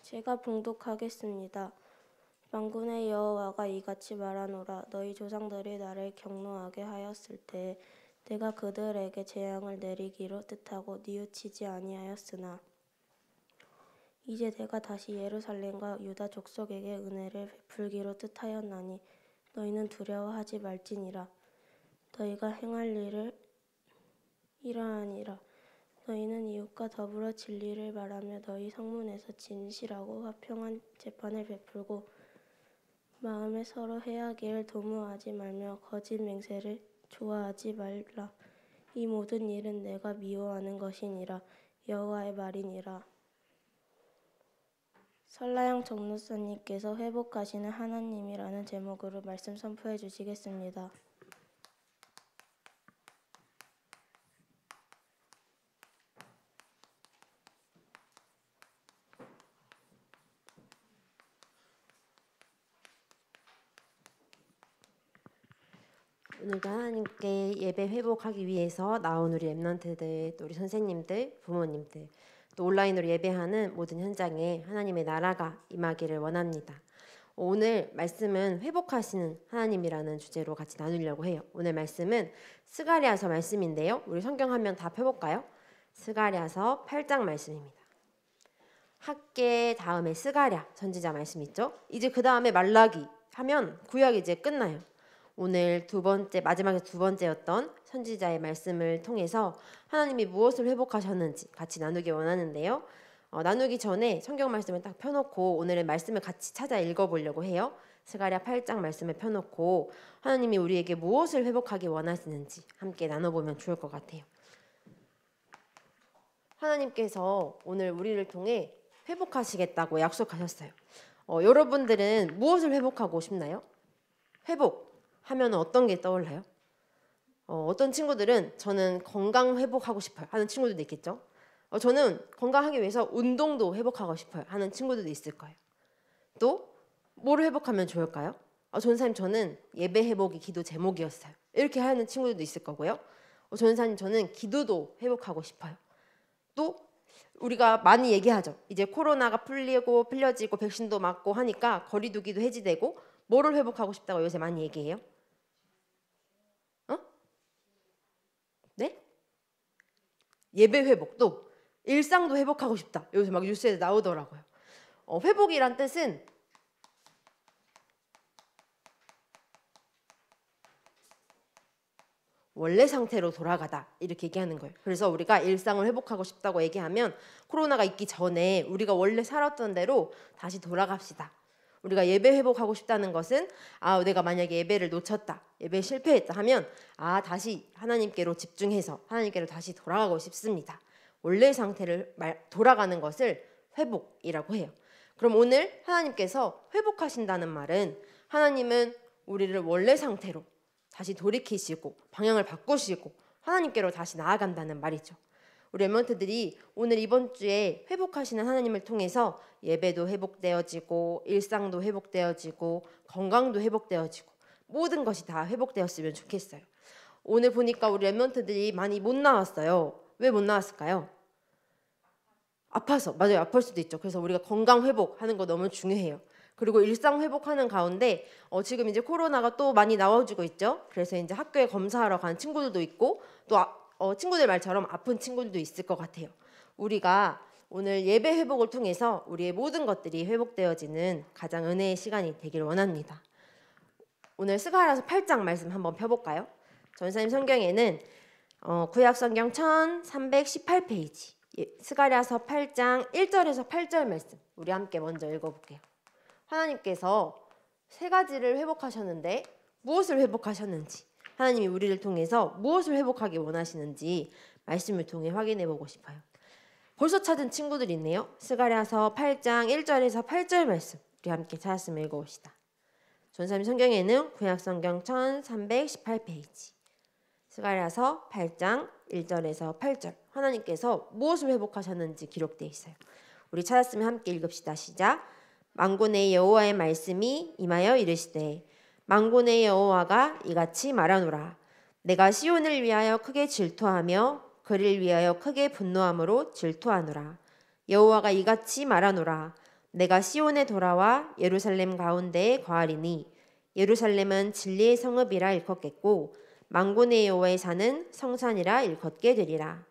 제가 봉독하겠습니다. 만군의 여호와가 이같이 말하노라. 너희 조상들이 나를 경노하게 하였을 때 내가 그들에게 재앙을 내리기로 뜻하고 뉘우치지 아니하였으나 이제 내가 다시 예루살렘과 유다 족속에게 은혜를 베풀기로 뜻하였나니 너희는 두려워하지 말지니라. 너희가 행할 일을 이러하니라. 너희는 이웃과 더불어 진리를 말하며 너희 성문에서 진실하고 화평한 재판을 베풀고 마음에 서로 해하기를 도모하지 말며 거짓 맹세를 좋아하지 말라. 이 모든 일은 내가 미워하는 것이니라. 여호와의 말이니라. 설라영 정무사님께서 회복하시는 하나님이라는 제목으로 말씀 선포해 주시겠습니다. 오늘도 하나님께 예배 회복하기 위해서 나온 우리 랩런트들, 또 우리 선생님들, 부모님들, 또 온라인으로 예배하는 모든 현장에 하나님의 나라가 임하기를 원합니다. 오늘 말씀은 회복하시는 하나님이라는 주제로 같이 나누려고 해요. 오늘 말씀은 스가랴서 말씀인데요. 우리 성경 한 면 다 펴볼까요? 스가랴서 8장 말씀입니다. 학계 다음에 스가랴 선지자 말씀 있죠? 이제 그 다음에 말라기 하면 구약이 이제 끝나요. 오늘 마지막에 두 번째였던 선지자의 말씀을 통해서 하나님이 무엇을 회복하셨는지 같이 나누기 원하는데요. 나누기 전에 성경 말씀을 딱 펴놓고 오늘의 말씀을 같이 찾아 읽어보려고 해요. 스가랴 8장 말씀을 펴놓고 하나님이 우리에게 무엇을 회복하기 원하시는지 함께 나눠보면 좋을 것 같아요. 하나님께서 오늘 우리를 통해 회복하시겠다고 약속하셨어요. 여러분들은 무엇을 회복하고 싶나요? 회복 하면 어떤 게 떠올라요? 어떤 친구들은 저는 건강 회복하고 싶어요 하는 친구들도 있겠죠. 저는 건강하기 위해서 운동도 회복하고 싶어요 하는 친구들도 있을 거예요. 또 뭐를 회복하면 좋을까요? 전사님 저는 예배 회복이 기도 제목이었어요 이렇게 하는 친구들도 있을 거고요. 전사님 저는 기도도 회복하고 싶어요. 또 우리가 많이 얘기하죠. 이제 코로나가 풀려지고 백신도 맞고 하니까 거리 두기도 해지되고 뭐를 회복하고 싶다고 요새 많이 얘기해요? 네? 예배 회복도 일상도 회복하고 싶다. 요새 막 뉴스에 나오더라고요. 회복이란 뜻은 원래 상태로 돌아가다 이렇게 얘기하는 거예요. 그래서 우리가 일상을 회복하고 싶다고 얘기하면 코로나가 있기 전에 우리가 원래 살았던 대로 다시 돌아갑시다. 우리가 예배 회복하고 싶다는 것은 내가 만약에 예배를 놓쳤다, 예배에 실패했다 하면 다시 하나님께로 집중해서 하나님께로 다시 돌아가고 싶습니다. 원래 상태를 돌아가는 것을 회복이라고 해요. 그럼 오늘 하나님께서 회복하신다는 말은 하나님은 우리를 원래 상태로 다시 돌이키시고 방향을 바꾸시고 하나님께로 다시 나아간다는 말이죠. 우리 랩런트들이 오늘 이번 주에 회복하시는 하나님을 통해서 예배도 회복되어지고 일상도 회복되어지고 건강도 회복되어지고 모든 것이 다 회복되었으면 좋겠어요. 오늘 보니까 우리 랩런트들이 많이 못 나왔어요. 왜 못 나왔을까요? 아파서. 맞아요. 아플 수도 있죠. 그래서 우리가 건강 회복하는 거 너무 중요해요. 그리고 일상 회복하는 가운데 지금 이제 코로나가 또 많이 나와주고 있죠. 그래서 이제 학교에 검사하러 가는 친구들도 있고 또 친구들 말처럼 아픈 친구들도 있을 것 같아요. 우리가 오늘 예배 회복을 통해서 우리의 모든 것들이 회복되어지는 가장 은혜의 시간이 되길 원합니다. 오늘 스가랴서 8장 말씀 한번 펴볼까요? 전사님 성경에는 구약 성경 1318페이지 스가랴서 8장 1절에서 8절 말씀 우리 함께 먼저 읽어볼게요. 하나님께서 세 가지를 회복하셨는데 무엇을 회복하셨는지 하나님이 우리를 통해서 무엇을 회복하기 원하시는지 말씀을 통해 확인해 보고 싶어요. 벌써 찾은 친구들이 있네요. 스가랴서 8장 1절에서 8절 말씀 우리 함께 찾았으면 읽어봅시다. 전사님 성경에는 구약 성경 1318페이지 스가랴서 8장 1절에서 8절 하나님께서 무엇을 회복하셨는지 기록되어 있어요. 우리 찾았으면 함께 읽읍시다. 시작. 만군의 여호와의 말씀이 임하여 이르시되 만군의 여호와가 이같이 말하노라. 내가 시온을 위하여 크게 질투하며 그를 위하여 크게 분노함으로 질투하노라. 여호와가 이같이 말하노라. 내가 시온에 돌아와 예루살렘 가운데에 거하리니 예루살렘은 진리의 성읍이라 일컫겠고 만군의 여호와의 산은 성산이라 일컫게 되리라.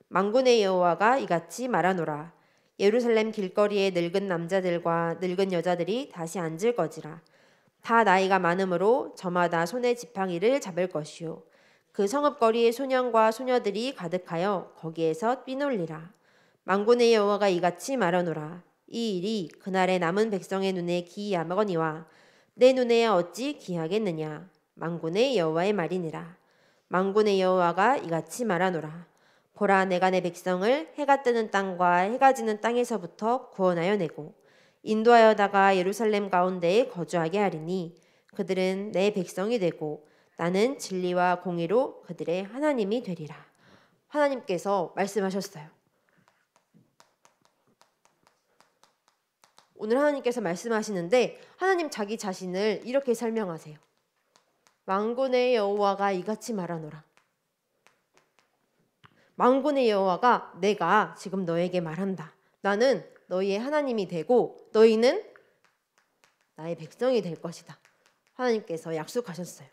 만군의 여호와가 이같이 말하노라. 예루살렘 길거리에 늙은 남자들과 늙은 여자들이 다시 앉을 거지라. 다 나이가 많으므로 저마다 손에 지팡이를 잡을 것이요 그 성읍거리에 소년과 소녀들이 가득하여 거기에서 뛰놀리라. 만군의 여호와가 이같이 말하노라. 이 일이 그날의 남은 백성의 눈에 기이하거니와 내 눈에 어찌 기이하겠느냐. 만군의 여호와의 말이니라. 만군의 여호와가 이같이 말하노라. 보라, 내가 내 백성을 해가 뜨는 땅과 해가 지는 땅에서부터 구원하여 내고 인도하여다가 예루살렘 가운데에 거주하게 하리니 그들은 내 백성이 되고 나는 진리와 공의로 그들의 하나님이 되리라. 하나님께서 말씀하셨어요. 오늘 하나님께서 말씀하시는데 하나님 자기 자신을 이렇게 설명하세요. 만군의 여호와가 이같이 말하노라. 만군의 여호와가 내가 지금 너에게 말한다. 나는 너희의 하나님이 되고 너희는 나의 백성이 될 것이다. 하나님께서 약속하셨어요.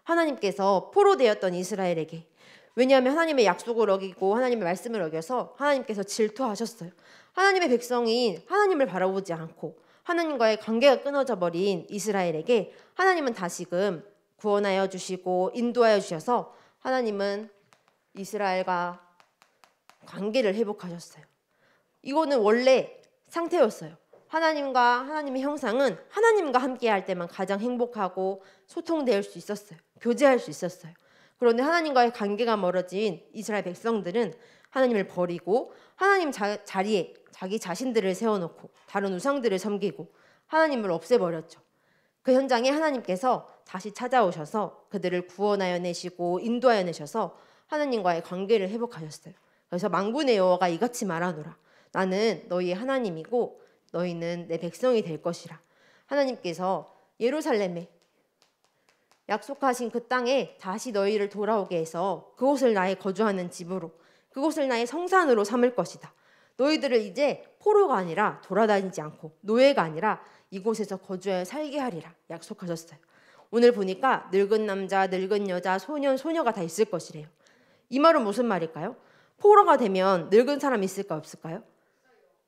하나님께서 포로되었던 이스라엘에게, 왜냐하면 하나님의 약속을 어기고 하나님의 말씀을 어겨서 하나님께서 질투하셨어요. 하나님의 백성이 하나님을 바라보지 않고 하나님과의 관계가 끊어져 버린 이스라엘에게 하나님은 다시금 구원하여 주시고 인도하여 주셔서 하나님은 이스라엘과 관계를 회복하셨어요. 이거는 원래 상태였어요. 하나님과 하나님의 형상은 하나님과 함께 할 때만 가장 행복하고 소통될 수 있었어요. 교제할 수 있었어요. 그런데 하나님과의 관계가 멀어진 이스라엘 백성들은 하나님을 버리고 하나님 자리에 자기 자신들을 세워놓고 다른 우상들을 섬기고 하나님을 없애버렸죠. 그 현장에 하나님께서 다시 찾아오셔서 그들을 구원하여 내시고 인도하여 내셔서 하나님과의 관계를 회복하셨어요. 그래서 만군의 여호와가 이같이 말하노라. 나는 너희의 하나님이고 너희는 내 백성이 될 것이라. 하나님께서 예루살렘에 약속하신 그 땅에 다시 너희를 돌아오게 해서 그곳을 나의 거주하는 집으로, 그곳을 나의 성산으로 삼을 것이다. 너희들을 이제 포로가 아니라 돌아다니지 않고 노예가 아니라 이곳에서 거주하여 살게 하리라 약속하셨어요. 오늘 보니까 늙은 남자, 늙은 여자, 소년, 소녀가 다 있을 것이래요. 이 말은 무슨 말일까요? 포로가 되면 늙은 사람 있을까 없을까요?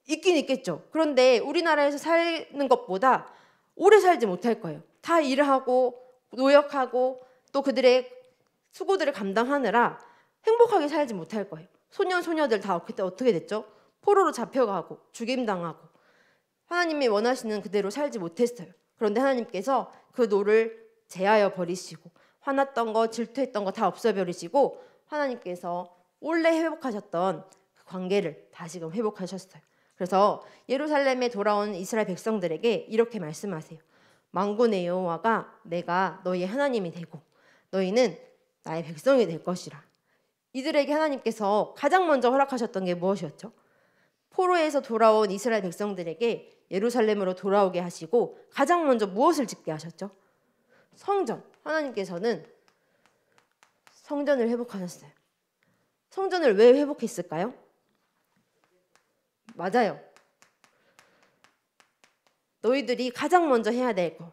있긴 있겠죠. 그런데 우리나라에서 사는 것보다 오래 살지 못할 거예요. 다 일을 하고 노역하고 또 그들의 수고들을 감당하느라 행복하게 살지 못할 거예요. 소년, 소녀들 다 그때 어떻게 됐죠? 포로로 잡혀가고 죽임당하고 하나님이 원하시는 그대로 살지 못했어요. 그런데 하나님께서 그 노를 제하여 버리시고 화났던 거, 질투했던 거 다 없애버리시고 하나님께서 원래 회복하셨던 그 관계를 다시금 회복하셨어요. 그래서 예루살렘에 돌아온 이스라엘 백성들에게 이렇게 말씀하세요. 만군의 여호와가 내가 너희의 하나님이 되고 너희는 나의 백성이 될 것이라. 이들에게 하나님께서 가장 먼저 허락하셨던 게 무엇이었죠? 포로에서 돌아온 이스라엘 백성들에게 예루살렘으로 돌아오게 하시고 가장 먼저 무엇을 짓게 하셨죠? 성전. 하나님께서는 성전을 회복하셨어요. 성전을 왜 회복했을까요? 맞아요. 너희들이 가장 먼저 해야 될 것,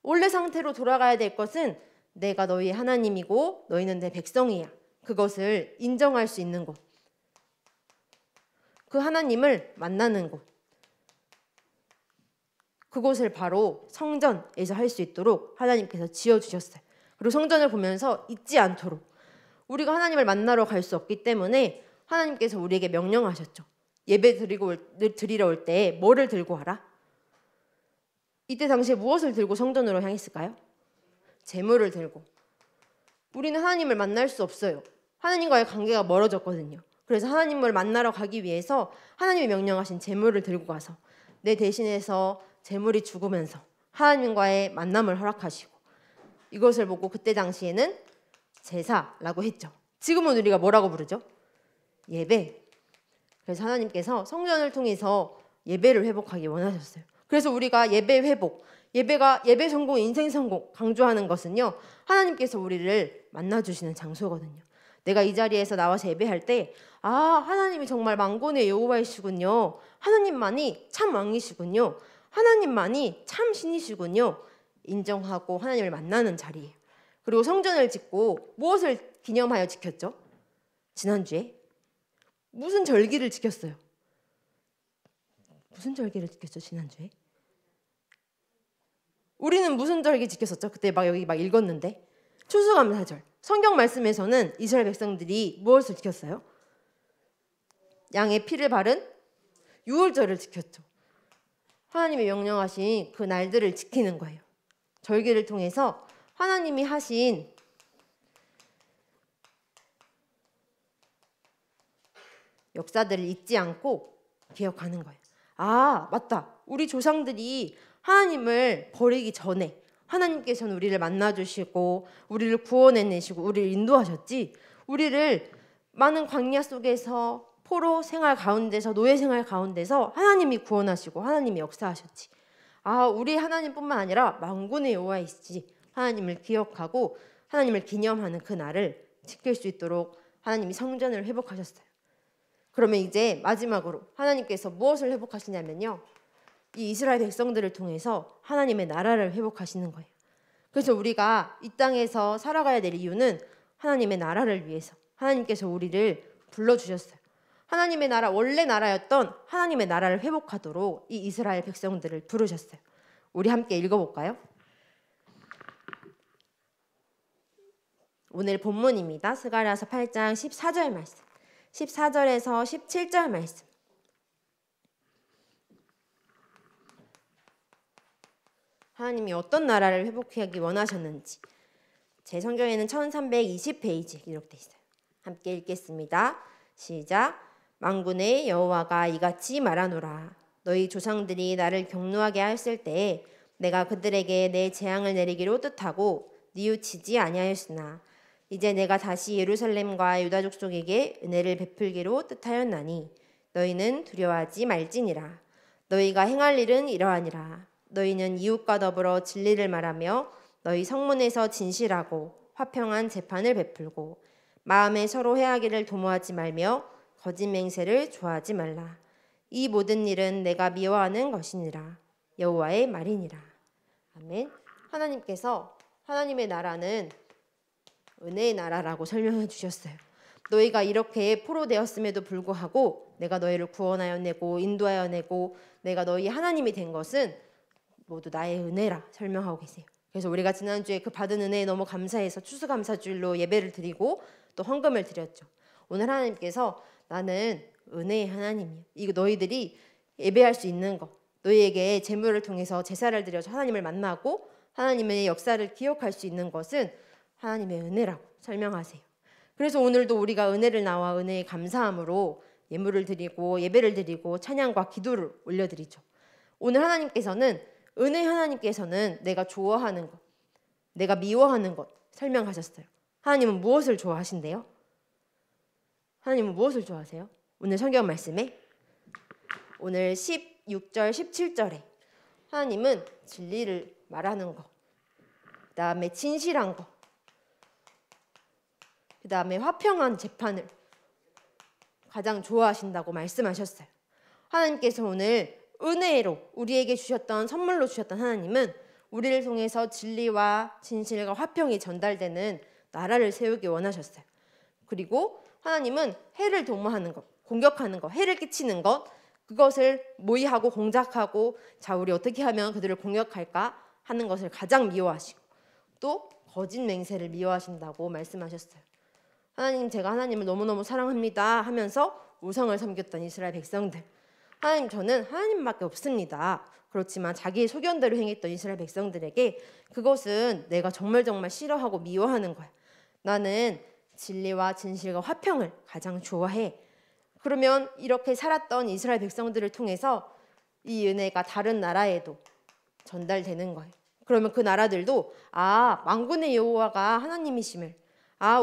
원래 상태로 돌아가야 될 것은 내가 너희의 하나님이고 너희는 내 백성이야. 그것을 인정할 수 있는 곳, 그 하나님을 만나는 곳, 그곳을 바로 성전에서 할 수 있도록 하나님께서 지어주셨어요. 그리고 성전을 보면서 잊지 않도록, 우리가 하나님을 만나러 갈 수 없기 때문에 하나님께서 우리에게 명령하셨죠. 예배 드리러 올 때 뭐를 들고 와라? 이때 당시에 무엇을 들고 성전으로 향했을까요? 제물을 들고. 우리는 하나님을 만날 수 없어요. 하나님과의 관계가 멀어졌거든요. 그래서 하나님을 만나러 가기 위해서 하나님이 명령하신 제물을 들고 가서 내 대신해서 제물이 죽으면서 하나님과의 만남을 허락하시고, 이것을 보고 그때 당시에는 제사라고 했죠. 지금은 우리가 뭐라고 부르죠? 예배. 그래서 하나님께서 성전을 통해서 예배를 회복하기 원하셨어요. 그래서 우리가 예배 회복, 예배 성공, 인생 성공 강조하는 것은요, 하나님께서 우리를 만나주시는 장소거든요. 내가 이 자리에서 나와서 예배할 때 하나님이 정말 만군의 여호와이시군요. 하나님만이 참 왕이시군요. 하나님만이 참 신이시군요. 인정하고 하나님을 만나는 자리예요. 그리고 성전을 짓고 무엇을 기념하여 지켰죠? 지난주에 무슨 절기를 지켰어요? 무슨 절기를 지켰죠? 지난주에? 우리는 무슨 절기 지켰었죠? 그때 여기 읽었는데 추수감사절. 성경 말씀에서는 이스라엘 백성들이 무엇을 지켰어요? 양의 피를 바른 유월절을 지켰죠. 하나님이 명령하신 그 날들을 지키는 거예요. 절기를 통해서 하나님이 하신 역사들을 잊지 않고 기억하는 거예요. 맞다. 우리 조상들이 하나님을 버리기 전에 하나님께서는 우리를 만나주시고 우리를 구원해내시고 우리를 인도하셨지. 우리를 많은 광야 속에서 포로 생활 가운데서 노예 생활 가운데서 하나님이 구원하시고 하나님이 역사하셨지. 우리 하나님뿐만 아니라 만군의 여호와이시지. 하나님을 기억하고 하나님을 기념하는 그 날을 지킬 수 있도록 하나님이 성전을 회복하셨어요. 그러면 이제 마지막으로 하나님께서 무엇을 회복하시냐면요. 이 이스라엘 백성들을 통해서 하나님의 나라를 회복하시는 거예요. 그래서 우리가 이 땅에서 살아가야 될 이유는 하나님의 나라를 위해서 하나님께서 우리를 불러주셨어요. 하나님의 나라, 원래 나라였던 하나님의 나라를 회복하도록 이 이스라엘 백성들을 부르셨어요. 우리 함께 읽어볼까요? 오늘 본문입니다. 스가랴서 8장 14절 말씀, 14절에서 17절 말씀. 하나님이 어떤 나라를 회복하기 원하셨는지 제 성경에는 1320페이지 기록되어 있어요. 함께 읽겠습니다. 시작. 만군의 여호와가 이같이 말하노라. 너희 조상들이 나를 경노하게 하였을 때에 내가 그들에게 내 재앙을 내리기로 뜻하고 뉘우치지 아니하였으나 이제 내가 다시 예루살렘과 유다 족속에게 은혜를 베풀기로 뜻하였나니 너희는 두려워하지 말지니라. 너희가 행할 일은 이러하니라. 너희는 이웃과 더불어 진리를 말하며 너희 성문에서 진실하고 화평한 재판을 베풀고 마음에 서로 해하기를 도모하지 말며 거짓 맹세를 좋아하지 말라. 이 모든 일은 내가 미워하는 것이니라. 여호와의 말이니라. 아멘. 하나님께서 하나님의 나라는 은혜의 나라라고 설명해 주셨어요. 너희가 이렇게 포로되었음에도 불구하고 내가 너희를 구원하여 내고 인도하여 내고 내가 너희 하나님이 된 것은 모두 나의 은혜라 설명하고 계세요. 그래서 우리가 지난주에 그 받은 은혜에 너무 감사해서 추수감사주일로 예배를 드리고 또 헌금을 드렸죠. 오늘 하나님께서 나는 은혜의 하나님이야. 이거 너희들이 예배할 수 있는 거, 너희에게 제물을 통해서 제사를 드려서 하나님을 만나고 하나님의 역사를 기억할 수 있는 것은 하나님의 은혜라고 설명하세요. 그래서 오늘도 우리가 은혜를 나와 은혜의 감사함으로 예물을 드리고 예배를 드리고 찬양과 기도를 올려드리죠. 오늘 하나님께서는 은혜 하나님께서는 내가 좋아하는 것, 내가 미워하는 것 설명하셨어요. 하나님은 무엇을 좋아하신대요? 하나님은 무엇을 좋아하세요? 오늘 성경 말씀에 오늘 16절 17절에 하나님은 진리를 말하는 것, 그 다음에 진실한 것, 그 다음에 화평한 재판을 가장 좋아하신다고 말씀하셨어요. 하나님께서 오늘 은혜로 우리에게 주셨던 선물로 주셨던 하나님은 우리를 통해서 진리와 진실과 화평이 전달되는 나라를 세우기 원하셨어요. 그리고 하나님은 해를 도모하는 것, 공격하는 것, 해를 끼치는 것, 그것을 모의하고 공작하고 자 우리 어떻게 하면 그들을 공격할까 하는 것을 가장 미워하시고 또 거짓 맹세를 미워하신다고 말씀하셨어요. 하나님, 제가 하나님을 너무너무 사랑합니다 하면서 우상을 섬겼던 이스라엘 백성들, 하나님, 저는 하나님밖에 없습니다. 그렇지만 자기의 소견대로 행했던 이스라엘 백성들에게 그것은 내가 정말 싫어하고 미워하는 거야. 나는 진리와 진실과 화평을 가장 좋아해. 그러면 이렇게 살았던 이스라엘 백성들을 통해서 이 은혜가 다른 나라에도 전달되는 거예요. 그러면 그 나라들도 만군의 여호와가 하나님이심을,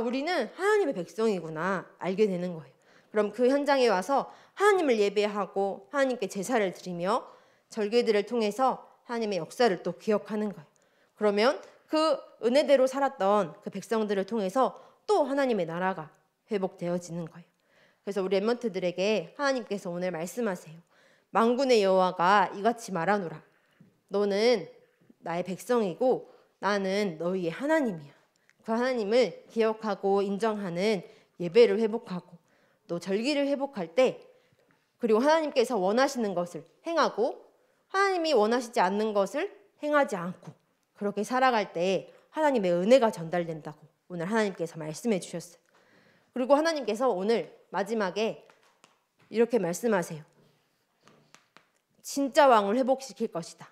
우리는 하나님의 백성이구나 알게 되는 거예요. 그럼 그 현장에 와서 하나님을 예배하고 하나님께 제사를 드리며 절기들을 통해서 하나님의 역사를 또 기억하는 거예요. 그러면 그 은혜대로 살았던 그 백성들을 통해서 또 하나님의 나라가 회복되어지는 거예요. 그래서 우리 랩런트들에게 하나님께서 오늘 말씀하세요. 만군의 여호와가 이같이 말하노라. 너는 나의 백성이고 나는 너희의 하나님이야. 그 하나님을 기억하고 인정하는 예배를 회복하고 또 절기를 회복할 때, 그리고 하나님께서 원하시는 것을 행하고 하나님이 원하시지 않는 것을 행하지 않고 그렇게 살아갈 때 하나님의 은혜가 전달된다고 오늘 하나님께서 말씀해 주셨어요. 그리고 하나님께서 오늘 마지막에 이렇게 말씀하세요. 진짜 왕을 회복시킬 것이다.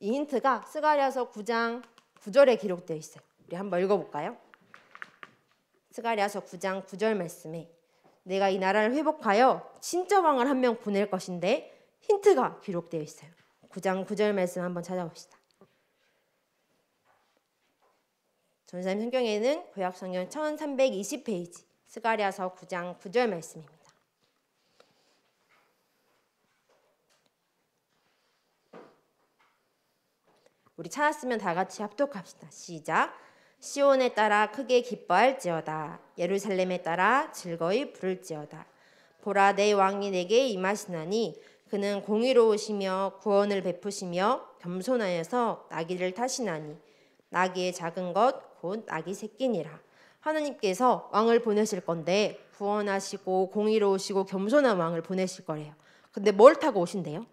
이 힌트가 스가랴서 9장 9절에 기록되어 있어요. 우리 한번 읽어볼까요? 스가랴서 9장 9절 말씀에 내가 이 나라를 회복하여 진짜 왕을 한 명 보낼 것인데 힌트가 기록되어 있어요. 9장 9절 말씀 한번 찾아봅시다. 전사님 성경에는 구약 성경 1320페이지 스가랴서 9장 9절 말씀입니다. 우리 찾았으면 다 같이 합독합시다. 시작. 시온에 따라 크게 기뻐할지어다. 예루살렘에 따라 즐거이 부를지어다. 보라, 내 왕이 내게 임하시나니 그는 공의로우시며 구원을 베푸시며 겸손하여서 나귀를 타시나니 나귀의 작은 것 곧 나귀 새끼니라. 하나님께서 왕을 보내실 건데 구원하시고 공의로우시고 겸손한 왕을 보내실 거래요. 근데 뭘 타고 오신대요?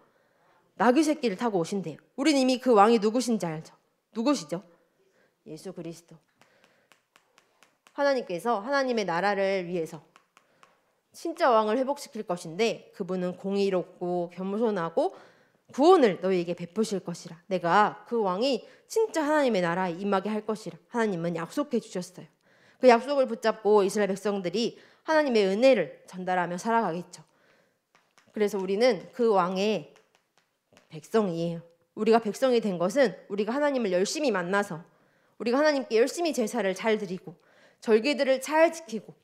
나귀 새끼를 타고 오신대요. 우린 이미 그 왕이 누구신지 알죠? 누구시죠? 예수 그리스도. 하나님께서 하나님의 나라를 위해서 진짜 왕을 회복시킬 것인데 그분은 공의롭고 겸손하고 구원을 너희에게 베푸실 것이라. 내가 그 왕이 진짜 하나님의 나라에 임하게 할 것이라. 하나님은 약속해 주셨어요. 그 약속을 붙잡고 이스라엘 백성들이 하나님의 은혜를 전달하며 살아가겠죠. 그래서 우리는 그 왕의 백성이에요. 우리가 백성이 된 것은 우리가 하나님을 열심히 만나서 우리가 하나님께 열심히 제사를 잘 드리고 절기들을 잘 지키고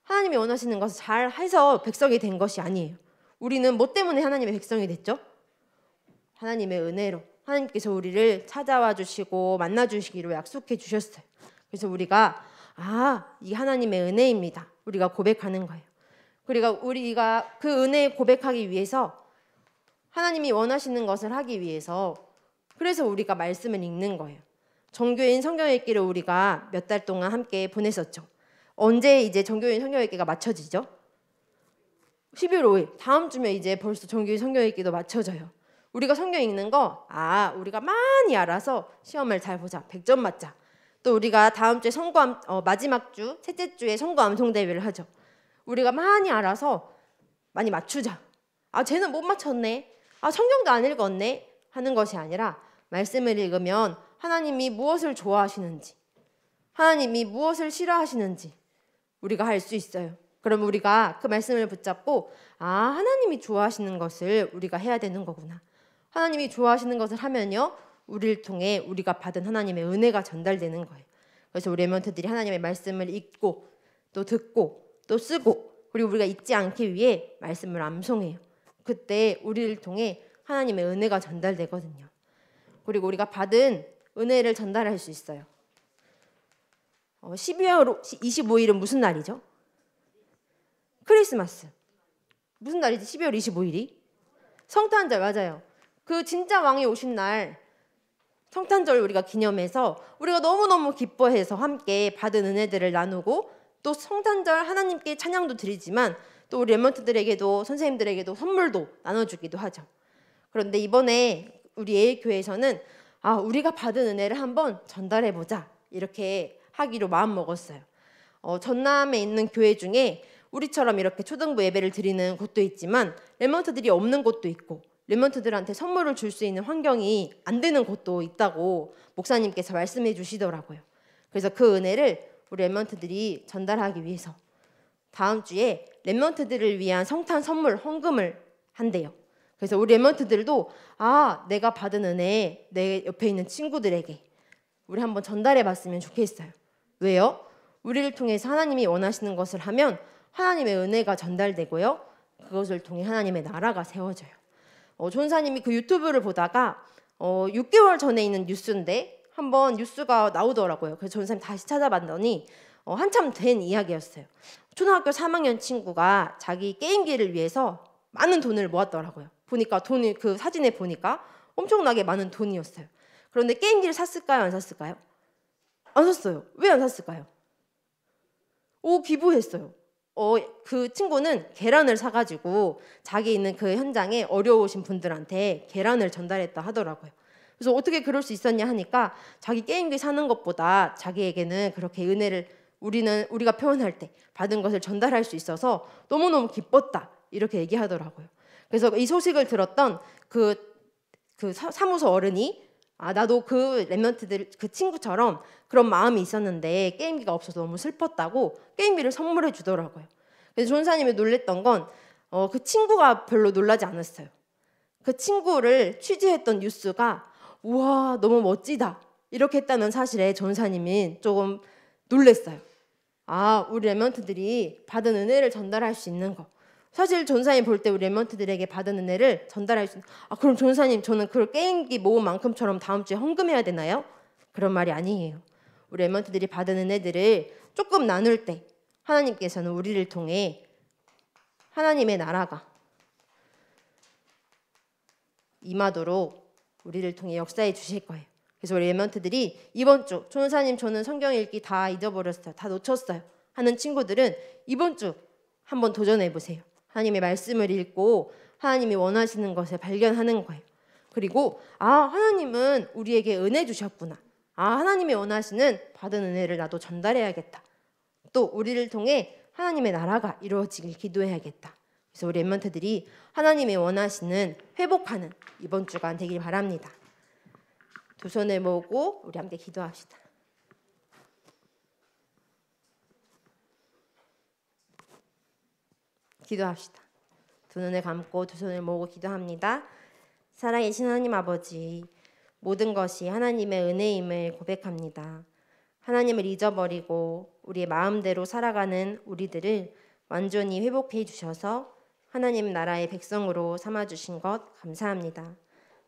하나님이 원하시는 것을 잘 해서 백성이 된 것이 아니에요. 우리는 뭐 때문에 하나님의 백성이 됐죠? 하나님의 은혜로 하나님께서 우리를 찾아와 주시고 만나 주시기로 약속해 주셨어요. 그래서 우리가 이 하나님의 은혜입니다. 우리가 고백하는 거예요. 그리고 우리가 그 은혜 고백하기 위해서 하나님이 원하시는 것을 하기 위해서 그래서 우리가 말씀을 읽는 거예요. 정교인 성경 읽기를 우리가 몇 달 동안 함께 보냈었죠. 언제 이제 정교인 성경 읽기가 맞춰지죠? 12월 5일 다음 주면 이제 벌써 정교인 성경 읽기도 맞춰져요. 우리가 성경 읽는 거 우리가 많이 알아서 시험을 잘 보자. 100점 맞자. 또 우리가 다음 주에 마지막 주 셋째 주에 선거 암송 대회를 하죠. 우리가 많이 알아서 많이 맞추자. 쟤는 못 맞췄네. 성경도 안 읽었네 하는 것이 아니라 말씀을 읽으면 하나님이 무엇을 좋아하시는지 하나님이 무엇을 싫어하시는지 우리가 알 수 있어요. 그럼 우리가 그 말씀을 붙잡고 하나님이 좋아하시는 것을 우리가 해야 되는 거구나. 하나님이 좋아하시는 것을 하면요 우리를 통해 우리가 받은 하나님의 은혜가 전달되는 거예요. 그래서 우리 랩런트들이 하나님의 말씀을 읽고 또 듣고 또 쓰고 그리고 우리가 잊지 않기 위해 말씀을 암송해요. 그때 우리를 통해 하나님의 은혜가 전달되거든요. 그리고 우리가 받은 은혜를 전달할 수 있어요. 12월 25일은 무슨 날이죠? 크리스마스. 무슨 날이지? 12월 25일이? 성탄절. 맞아요. 그 진짜 왕이 오신 날 성탄절 우리가 기념해서 우리가 너무너무 기뻐해서 함께 받은 은혜들을 나누고 또 성탄절 하나님께 찬양도 드리지만 또 우리 랩런트들에게도 선생님들에게도 선물도 나눠주기도 하죠. 그런데 이번에 우리 예일교회에서는 우리가 받은 은혜를 한번 전달해보자 이렇게 하기로 마음먹었어요. 전남에 있는 교회 중에 우리처럼 이렇게 초등부 예배를 드리는 곳도 있지만 랩런트들이 없는 곳도 있고 랩런트들한테 선물을 줄 수 있는 환경이 안 되는 곳도 있다고 목사님께서 말씀해 주시더라고요. 그래서 그 은혜를 우리 랩런트들이 전달하기 위해서 다음 주에 랩런트들을 위한 성탄 선물 헌금을 한대요. 그래서 우리 랩런트들도 내가 받은 은혜 내 옆에 있는 친구들에게 우리 한번 전달해 봤으면 좋겠어요. 왜요? 우리를 통해서 하나님이 원하시는 것을 하면 하나님의 은혜가 전달되고요. 그것을 통해 하나님의 나라가 세워져요. 전사님이 그 유튜브를 보다가 6개월 전에 있는 뉴스인데 한번 뉴스가 나오더라고요. 그래서 전사님 다시 찾아봤더니 한참 된 이야기였어요. 초등학교 3학년 친구가 자기 게임기를 위해서 많은 돈을 모았더라고요. 보니까 돈이 그 사진에 보니까 엄청나게 많은 돈이었어요. 그런데 게임기를 샀을까요? 안 샀을까요? 안 샀어요. 왜 안 샀을까요? 기부했어요. 그 친구는 계란을 사가지고 자기 있는 그 현장에 어려우신 분들한테 계란을 전달했다 하더라고요. 그래서 어떻게 그럴 수 있었냐 하니까 자기 게임기 사는 것보다 자기에게는 그렇게 은혜를 우리가 표현할 때 받은 것을 전달할 수 있어서 너무너무 기뻤다 이렇게 얘기하더라고요. 그래서 이 소식을 들었던 그 사무소 어른이 나도 그 랩런트들 그 친구처럼 그런 마음이 있었는데 게임기가 없어서 너무 슬펐다고 게임기를 선물해 주더라고요. 그래서 전사님이 놀랬던 건 그 친구가 별로 놀라지 않았어요. 그 친구를 취재했던 뉴스가 우와 너무 멋지다 이렇게 했다는 사실에 전사님이 조금 놀랬어요. 우리 랩런트들이 받은 은혜를 전달할 수 있는 거. 사실 전사님 볼 때 우리 랩런트들에게 받은 은혜를 전달할 수 있는 그럼 전사님 저는 그 게임기 모음만큼처럼 다음 주에 헌금해야 되나요? 그런 말이 아니에요. 우리 랩런트들이 받은 은혜들을 조금 나눌 때 하나님께서는 우리를 통해 하나님의 나라가 임하도록 우리를 통해 역사해 주실 거예요. 그래서 우리 랩런트들이 이번 주 전사님 저는 성경 읽기 다 잊어버렸어요. 다 놓쳤어요. 하는 친구들은 이번 주 한번 도전해 보세요. 하나님의 말씀을 읽고 하나님이 원하시는 것을 발견하는 거예요. 그리고 하나님은 우리에게 은혜 주셨구나. 하나님이 원하시는 받은 은혜를 나도 전달해야겠다. 또 우리를 통해 하나님의 나라가 이루어지길 기도해야겠다. 그래서 우리 랩런트들이 하나님이 원하시는 회복하는 이번 주간 되길 바랍니다. 두 손을 모으고 우리 함께 기도합시다. 기도합시다. 두 눈을 감고 두 손을 모으고 기도합니다. 살아계신 하나님 아버지, 모든 것이 하나님의 은혜임을 고백합니다. 하나님을 잊어버리고 우리의 마음대로 살아가는 우리들을 완전히 회복해 주셔서 하나님 나라의 백성으로 삼아주신 것 감사합니다.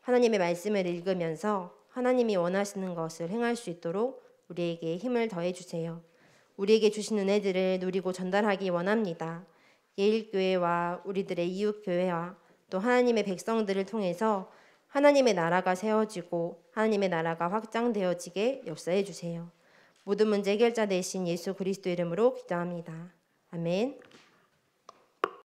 하나님의 말씀을 읽으면서 하나님이 원하시는 것을 행할 수 있도록 우리에게 힘을 더해 주세요. 우리에게 주신 은혜들을 누리고 전달하기 원합니다. 예일교회와 우리들의 이웃교회와 또 하나님의 백성들을 통해서 하나님의 나라가 세워지고 하나님의 나라가 확장되어지게 역사해 주세요. 모든 문제 해결자 되신 예수 그리스도 이름으로 기도합니다. 아멘.